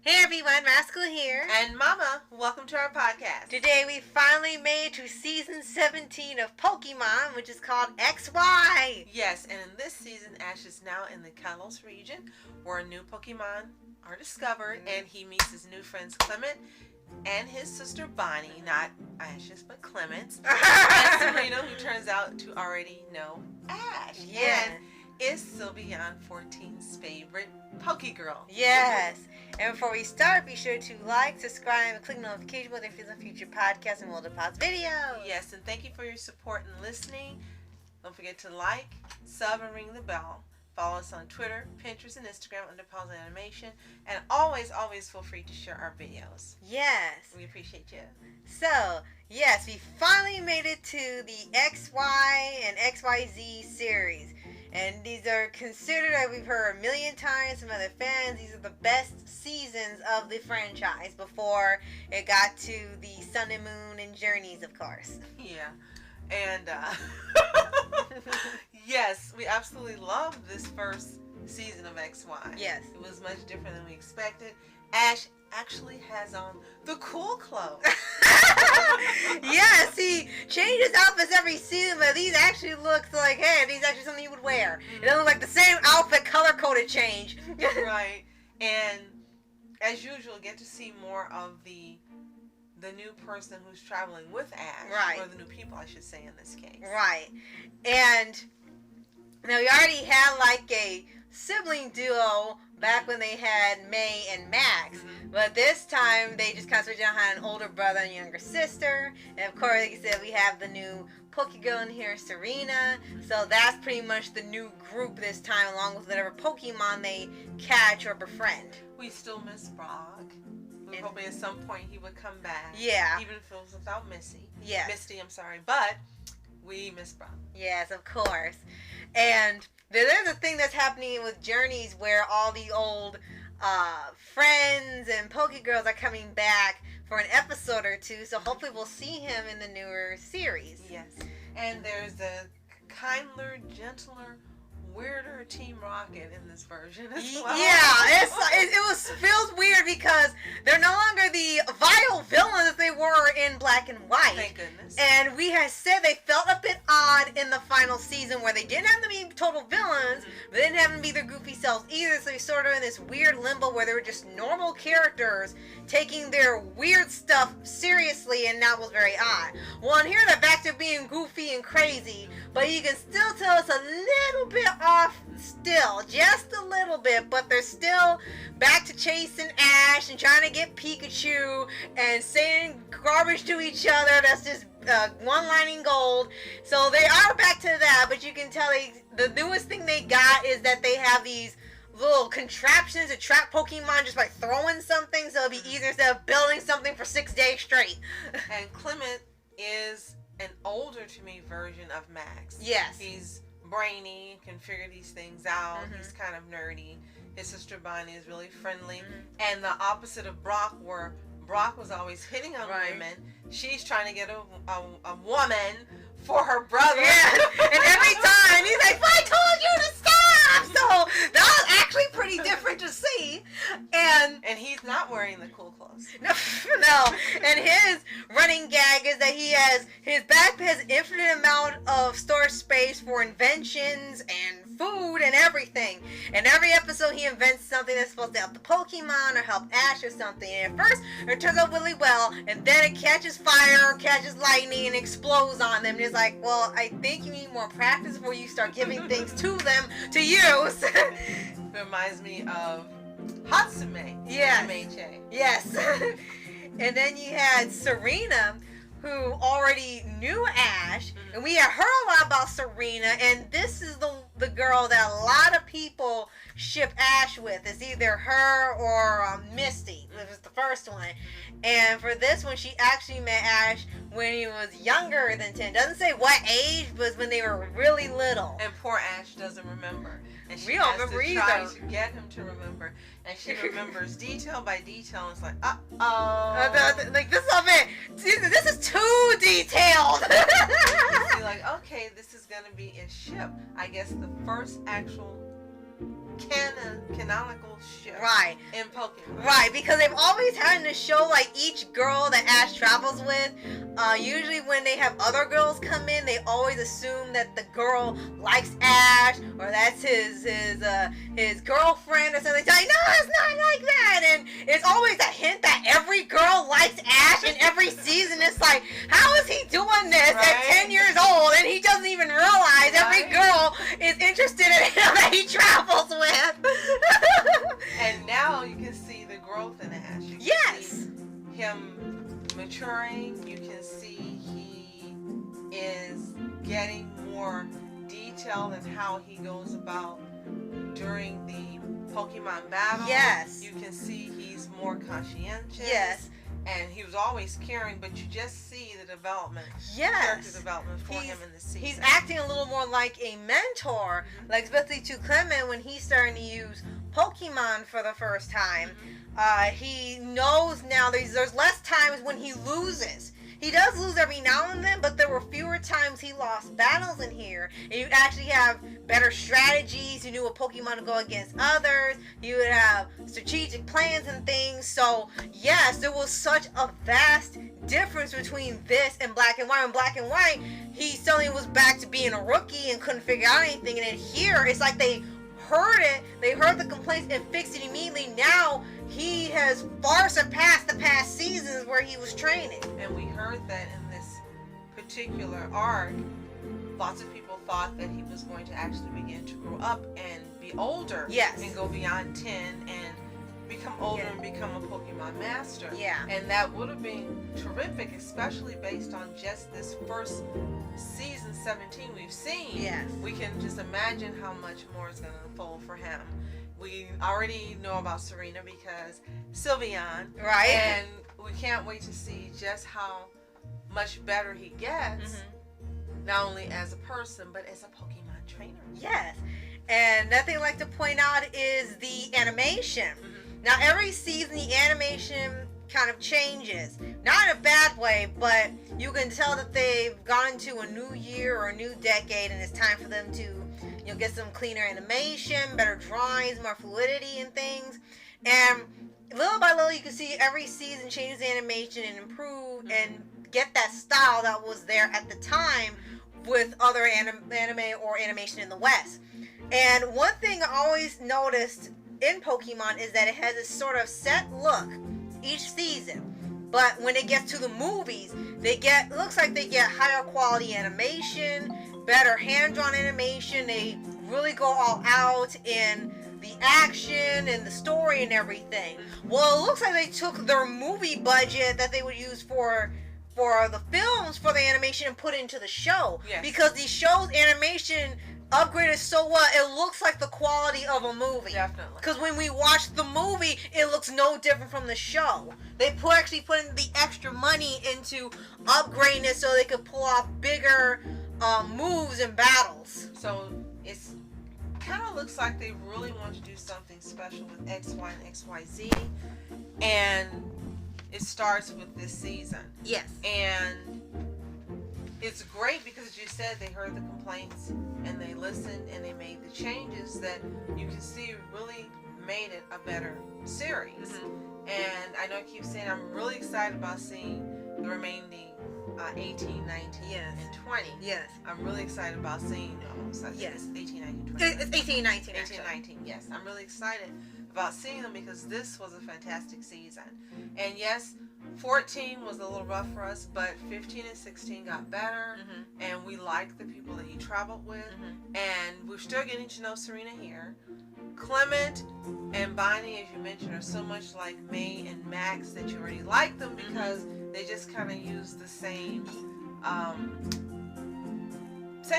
Hey everyone, Rascal here. And Mama, welcome to our podcast. Today we finally made it to season 17 of Pokemon, which is called XY. Yes, and in this season, Ash is now in the Kalos region, where new Pokemon are discovered, and he meets his new friends Clement and his sister Bonnie, not Ash's, but Clement's, and Serena, who turns out to already know Ash. Yeah. And is Sylveon 14's favorite Pokegirl. Yes. And before we start, be sure to like, subscribe, and click the notification bell if you want future podcasts and multiple videos. Yes, and thank you for your support and listening. Don't forget to like, sub, and ring the bell. Follow us on Twitter, Pinterest, and Instagram under Paws On Animation. And always feel free to share our videos. Yes. We appreciate you. So, yes, we finally made it to the XY and XYZ series. And these are considered, as we've heard a million times from other fans, these are the best seasons of the franchise before it got to the Sun and Moon and Journeys, of course. Yeah. And, yes, we absolutely loved this first season of XY. Yes. It was much different than we expected. Ash actually has on the cool clothes. Yes, he changes outfits every season, but these actually look like, hey, these actually something you would wear. It doesn't look like the same outfit color-coded change. Right. And as usual, get to see more of the new person who's traveling with Ash. Right. Or the new people, I should say, in this case. Right. And now we already had like a sibling duo back when they had May and Max. Mm-hmm. But this time they just kind of switched out, had an older brother and younger sister. And of course, like you said, we have the new Pokegirl in here, Serena. So that's pretty much the new group this time, along with whatever Pokemon they catch or befriend. We still miss Brock. We were hoping at some point he would come back. Yeah. Even if it was without Missy. Yes. Misty, I'm sorry. But we miss Brock. Yes, of course. And there's a thing that's happening with Journeys where all the old friends and Pokegirls are coming back for an episode or two. So hopefully we'll see him in the newer series. Yes. And there's a kinder, gentler, weirder Team Rocket in this version as well. Yeah, it feels weird because they're no longer the vile villains that they were in Black and White. Thank goodness. And we had said they felt a bit odd in the final season where they didn't have to be total villains, but they didn't have to be their goofy selves either. So they sort of in this weird limbo where they were just normal characters taking their weird stuff seriously, and that was very odd. Well, in here they're back to being goofy and crazy, but you can still tell it's a little bit off still, just a little bit, but they're still back to chasing Ash and trying to get Pikachu and saying garbage to each other. That's just one-lining gold. So they are back to that, but you can tell the newest thing they got is that they have these little contraptions to trap Pokemon just by throwing something, so it'll be easier instead of building something for 6 days straight. And Clement is an older to me version of Max. Yes. He's brainy, can figure these things out. Mm-hmm. He's kind of nerdy. His sister Bonnie is really friendly. Mm-hmm. And the opposite of Brock, where Brock was always hitting on women, she's trying to get a woman for her brother. Yeah. And every time he's like, I told you to stop! So that was actually pretty different to see. And he's not wearing the cool clothes. No. And his running gag is that he has, his backpack has infinite amount of storage space for inventions and food and everything. And every episode he invents something that's supposed to help the Pokemon or help Ash or something. And at first it turns out really well, and then it catches fire, catches lightning, and explodes on them. And it's like, well, I think you need more practice before you start giving things to them to use. It reminds me of Hatsume. Yes. MHA. Yes. And then you had Serena, who already knew Ash, and we had heard a lot about Serena, and this is the girl that a lot of people ship Ash with. It's either her or Misty. It was the first one. And for this one, she actually met Ash when he was younger than 10. Doesn't say what age, but when they were really little. And poor Ash doesn't remember. And she We don't has remember to either. try to get him to remember. And she remembers detail by detail. And it's like, uh-oh. Like, this is a bit, this is too detailed. You're like, okay, this is going to be a ship. I guess the first actual canonical shift Right. in Pokemon. Right, because they've always had in the show, like, each girl that Ash travels with, usually when they have other girls come in, they always assume that the girl likes Ash, or that's his girlfriend or something. It's like, no, it's not like that, and it's always a hint that every girl likes Ash in every season. It's like, how is he doing this at 10 years old, and he doesn't even realize every girl is interested in him that he travels with? And now you can see the growth in Ash. You can see him maturing. You can see he is getting more detailed in how he goes about during the Pokemon battle. Yes. You can see he's more conscientious. Yes. And he was always caring, but you just see the development, Yes. character development for him in the season. He's acting a little more like a mentor, like especially to Clement when he's starting to use Pokemon for the first time. He knows now there's less times when he loses. He does lose every now and then, but there were fewer times he lost battles in here. And you actually have better strategies. You knew a Pokemon to go against others. You would have strategic plans and things. So, yes, there was such a vast difference between this and Black and White. In Black and White, he suddenly was back to being a rookie and couldn't figure out anything. And then here, it's like they heard it. They heard the complaints and fixed it immediately. Now, he has far surpassed the past seasons where he was training. And we heard that in this particular arc, lots of people thought that he was going to actually begin to grow up and be older. Yes. And go beyond 10 and become older and become a Pokemon master. Yeah. And that would have been terrific, especially based on just this first season 17 we've seen. Yes. We can just imagine how much more is going to unfold for him. We already know about Serena because Sylveon. Right. And we can't wait to see just how much better he gets, not only as a person, but as a Pokemon trainer. Yes. And another thing I'd like to point out is the animation. Now, every season, the animation kind of changes. Not in a bad way, but you can tell that they've gone into a new year or a new decade, and it's time for them to, get some cleaner animation, better drawings, more fluidity and things. And little by little, you can see every season changes the animation and improve and get that style that was there at the time with other anime or animation in the West. And one thing I always noticed in Pokemon is that it has a sort of set look each season. But when it gets to the movies, looks like they get higher quality animation, better hand-drawn animation. They really go all out in the action and the story and everything. Well, it looks like they took their movie budget that they would use for the films for the animation and put it into the show. Yes. Because the show's animation upgraded so well, it looks like the quality of a movie. Definitely. Because when we watch the movie, it looks no different from the show. They actually put in the extra money into upgrading it so they could pull off bigger moves and battles. So it's kind of looks like they really want to do something special with X, Y, and XYZ. And it starts with this season. Yes. And it's great because, as you said, they heard the complaints and they listened and they made the changes that you can see really made it a better series. And I know I keep saying I'm really excited about seeing the remaining 18, 19, and 20. Yes. I'm really excited about seeing, Yes. 18, 19, 20. It's 18, 19, 18, 19, yes. I'm really excited about seeing them because this was a fantastic season. And yes, 14 was a little rough for us, but 15 and 16 got better, and we liked the people that he traveled with, and we're still getting to know Serena here. Clement and Bonnie, as you mentioned, are so much like May and Max that you already like them because they just kind of use the same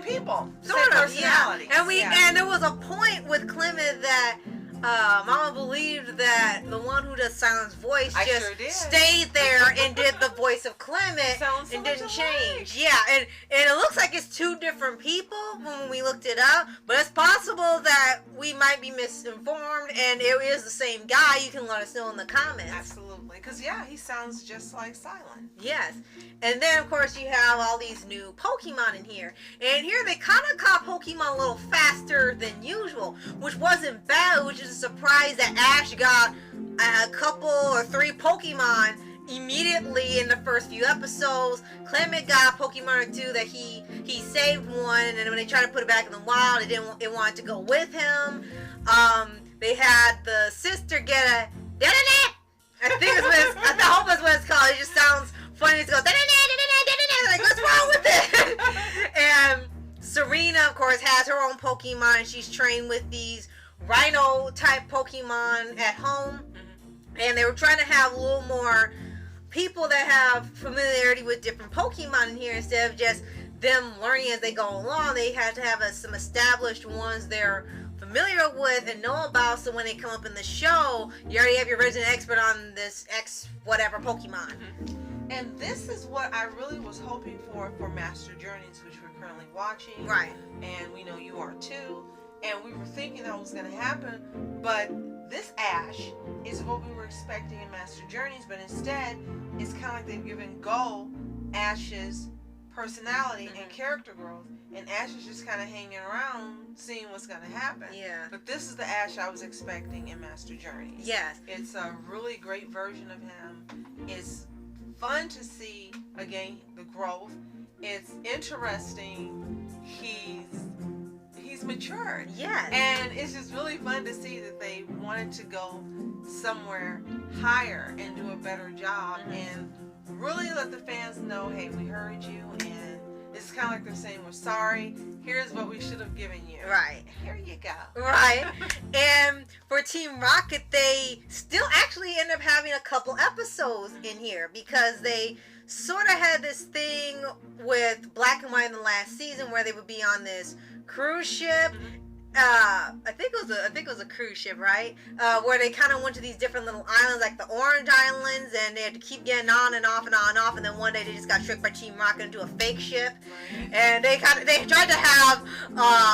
people, same personality. Yeah. And there was a point with Clement that Mama believed that the one who does Silent's voice I just sure did. stayed there and did the voice of Clement Sounds so and much didn't alike. change. Yeah, and it looks like it's two different people when we looked it up, but it's possible that we might be misinformed and it is the same guy. You can let us know in the comments. Absolutely. Because, yeah, he sounds just like Silent. Yes. And then, of course, you have all these new Pokemon in here. And here they kind of caught Pokemon a little faster than usual, which wasn't bad, which is a surprise that Ash got a couple or three Pokemon immediately in the first few episodes. Clement got a Pokemon or two that he saved one, and then when they tried to put it back in the wild, it wanted to go with him. They had the sister get a I think it's what I hope that's what it's called. It just sounds funny. It goes like, what's wrong with it? And Serena, of course, has her own Pokemon. She's trained with these Rhino type Pokemon at home, and they were trying to have a little more people that have familiarity with different Pokemon in here instead of just them learning as they go along. They had to have some established ones they're familiar with and know about, so when they come up in the show, you already have your resident expert on this X whatever Pokemon. And this is what I really was hoping for Master Journeys, which we're currently watching. Right. And we know you are too. And we were thinking that was going to happen, but this Ash is what we were expecting in Master Journeys, but instead, it's kind of like they've given Go Ash's personality and character growth, and Ash is just kind of hanging around seeing what's going to happen. Yeah. But this is the Ash I was expecting in Master Journeys. Yes. It's a really great version of him. It's fun to see, again, the growth. It's interesting. He's matured. Yes. And it's just really fun to see that they wanted to go somewhere higher and do a better job and really let the fans know, hey, we heard you, and it's kind of like they're saying, we're sorry, here's what we should have given you. Right. Here you go. Right. And for Team Rocket, they still actually end up having a couple episodes in here because they sort of had this thing with Black and White in the last season where they would be on this cruise ship. I think it was a cruise ship, right? Where they kind of went to these different little islands, like the Orange Islands, and they had to keep getting on and off and on and off. And then one day they just got tricked by Team Rocket into a fake ship, and they tried to have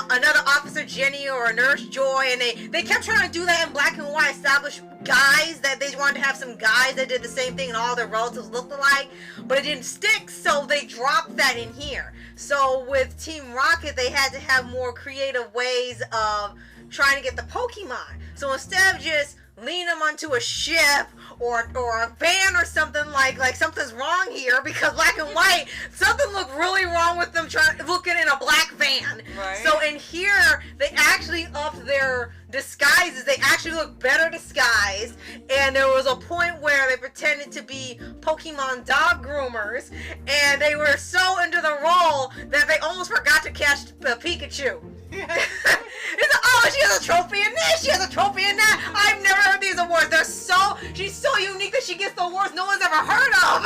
another Officer Jenny or a Nurse Joy, and they kept trying to do that in Black and White, establish guys that they wanted to have some guys that did the same thing and all their relatives looked alike, but it didn't stick, so they dropped that in here. So with Team Rocket, they had to have more creative ways of trying to get the Pokemon. So instead of just leaning them onto a ship or a van or something, like something's wrong here because Black and White, something looked really wrong with them looking in a black van. Right. So in here, they actually upped their disguises. They actually look better disguised, and there was a point where they pretended to be Pokemon dog groomers, and they were so into the role that they almost forgot to catch Pikachu. It's like, oh, she has a trophy in this, she has a trophy in that. I've never heard these awards. She's so unique that she gets the awards no one's ever heard of.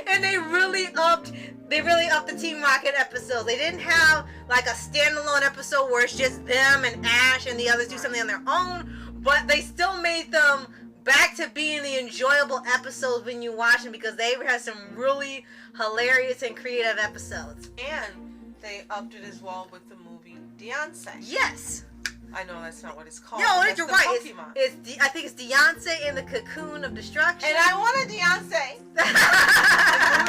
and they really upped the Team Rocket episodes. They didn't have like a standalone episode where it's just them and Ash and the others do something on their own, but they still made them back to being the enjoyable episodes when you watch them because they had some really hilarious and creative episodes. And they upped it as well with the movie Diance. Yes. I know that's not what it's called. No, that's you're the right. Pokemon. I think it's Diance and the Cocoon of Destruction. And I wanted Diance. The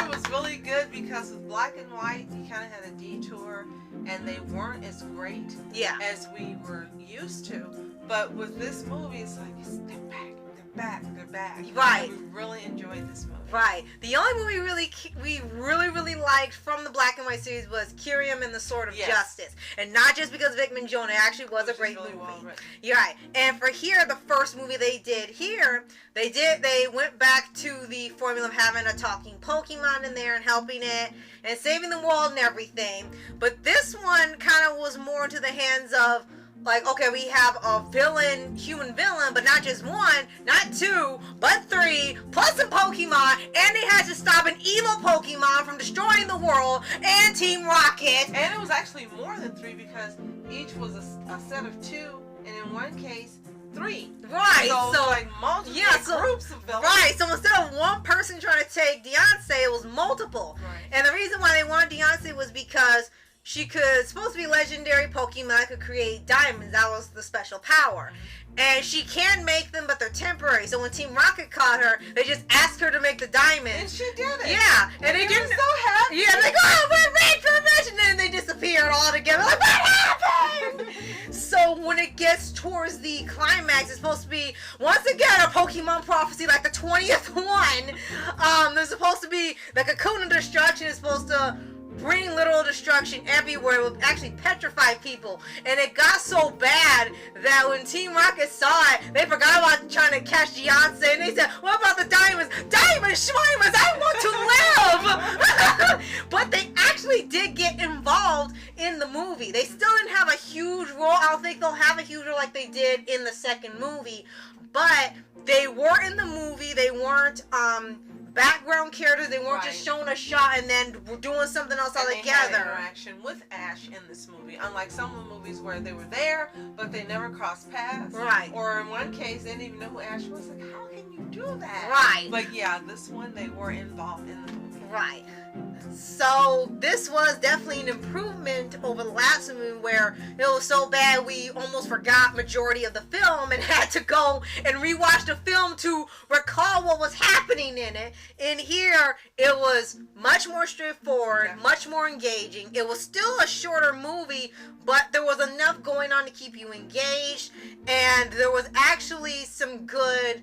movie was really good because with Black and White, you kind of had a detour, and they weren't as great as we were used to. But with this movie, it's like, they're back. Right. And we really enjoyed this movie. Right. The only movie we really liked from the Black and White series was Curium and the Sword of Justice. And not just because Vic Mignogna, it actually was a great movie. Well written. You're right. And for here, the first movie they did here, they went back to the formula of having a talking Pokemon in there and helping it and saving the world and everything. But this one kind of was more into the hands of, like, okay, we have a human villain, but not just one, not two, but three, plus a Pokemon, and they had to stop an evil Pokemon from destroying the world, and Team Rocket. And it was actually more than three because each was a set of two, and in one case, 3. Right. So like multiple groups of villains. Right. So instead of one person trying to take Diance, it was multiple. Right. And the reason why they wanted Diance was because she supposed to be legendary Pokemon that could create diamonds. That was the special power. And she can make them, but they're temporary. So when Team Rocket caught her, they just asked her to make the diamonds. And she did it. Yeah. And they were so happy. Yeah, like, oh, we're ready for rich. And then they disappeared all together. Like, what happened? So when it gets towards the climax, it's supposed to be, once again, a Pokemon prophecy, like the 20th one. There's supposed to be, the Cocoon of Destruction is supposed to bring literal destruction everywhere. It would actually petrify people. And it got so bad that when Team Rocket saw it, they forgot about trying to catch Diance. And they said, what about the diamonds? Diamonds, Schweimers, I want to live! But they actually did get involved in the movie. They still didn't have a huge role. I don't think they'll have a huge role like they did in the second movie. But they were in the movie. They weren't background characters. They weren't just showing a shot and then doing something else altogether. They had interaction with Ash in this movie, unlike some of the movies where they were there but they never crossed paths. Right. Or in one case they didn't even know who Ash was. Like, how can you do that? Right. But yeah, this one they were involved in the movie. Right. So this was definitely an improvement over the last movie where it was so bad we almost forgot majority of the film and had to go and rewatch the film to recall what was happening in it. In here, it was much more straightforward, much more engaging. It was still a shorter movie, but there was enough going on to keep you engaged, and there was actually some good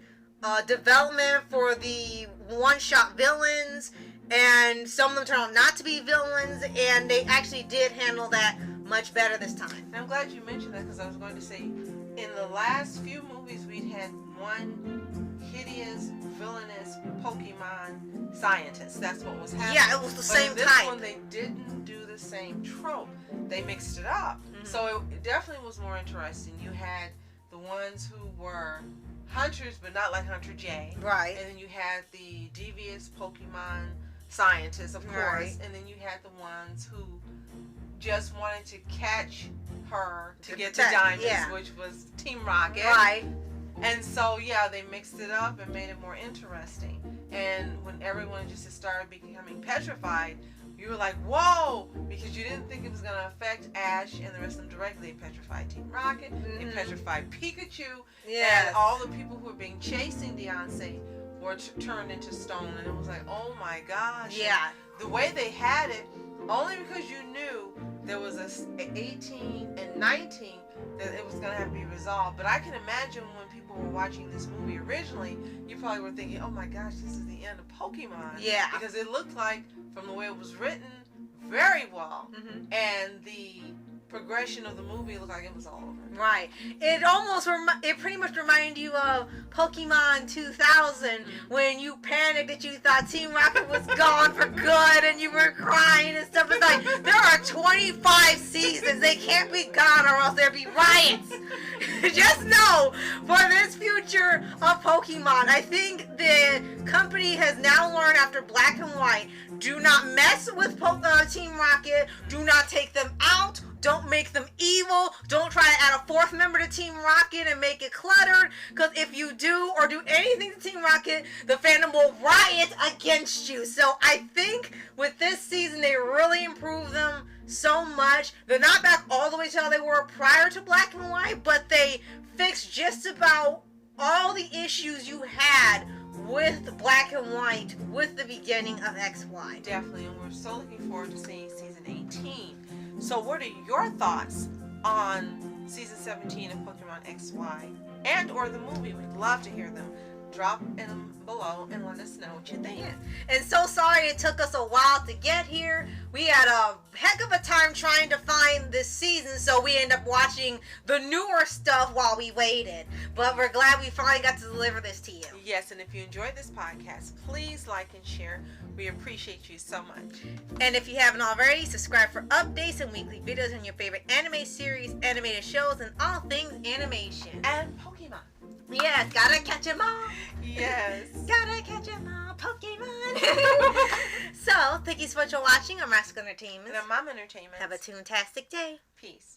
development for the one-shot villains. And some of them turned out not to be villains, and they actually did handle that much better this time. And I'm glad you mentioned that because I was going to say, in the last few movies, we'd had one hideous, villainous Pokemon scientist. That's what was happening. Yeah, it was the same type. This type. one, they didn't do the same trope. They mixed it up. Mm-hmm. So it definitely was more interesting. You had the ones who were hunters, but not like Hunter J. Right. And then you had the devious Pokemon scientists, of course, right. And then you had the ones who just wanted to catch her to get the diamonds, which was Team Rocket. Right. And so, yeah, they mixed it up and made it more interesting. And when everyone just started becoming petrified, you were like, whoa, because you didn't think it was going to affect Ash and the rest of them directly. They petrified Team Rocket, they petrified Pikachu, and all the people who were being chasing Diance were turned into stone. And it was like, oh my gosh. Yeah. The way they had it, only because you knew there was a 18 and 19 that it was going to have to be resolved. But I can imagine when people were watching this movie originally, you probably were thinking, oh my gosh, this is the end of Pokemon. Yeah. Because it looked like, from the way it was written, very well. Mm-hmm. And the progression of the movie looked like it was all over. Right. It almost, it pretty much reminded you of Pokemon 2000 when you panicked that you thought Team Rocket was gone for good and you were crying and stuff. It's like, there are 25 seasons. They can't be gone or else there'll be riots. Just know, for this future of Pokemon, I think the company has now learned after Black and White, do not mess with Team Rocket. Do not take them out. Don't make them evil. Don't try to add a fourth member to Team Rocket and make it cluttered. Because if you do or do anything to Team Rocket, the fandom will riot against you. So I think with this season, they really improved them so much. They're not back all the way to how they were prior to Black and White, but they fixed just about all the issues you had with Black and White with the beginning of XY. Definitely, and we're so looking forward to seeing season 18. So what are your thoughts on season 17 of Pokemon XY and or the movie? We'd love to hear them. Drop them below and let us know what you think. Yeah. And so sorry it took us a while to get here. We had a heck of a time trying to find this season, so we ended up watching the newer stuff while we waited. But we're glad we finally got to deliver this to you. Yes, and if you enjoyed this podcast, please like and share. We appreciate you so much. And if you haven't already, subscribe for updates and weekly videos on your favorite anime series, animated shows, and all things animation. And Pokemon. Yes, gotta catch 'em all. Yes. Gotta catch 'em all, Pokemon. So, thank you so much for watching. I'm Rascal Entertainment. And I'm Mom Entertainment. Have a toontastic day. Peace.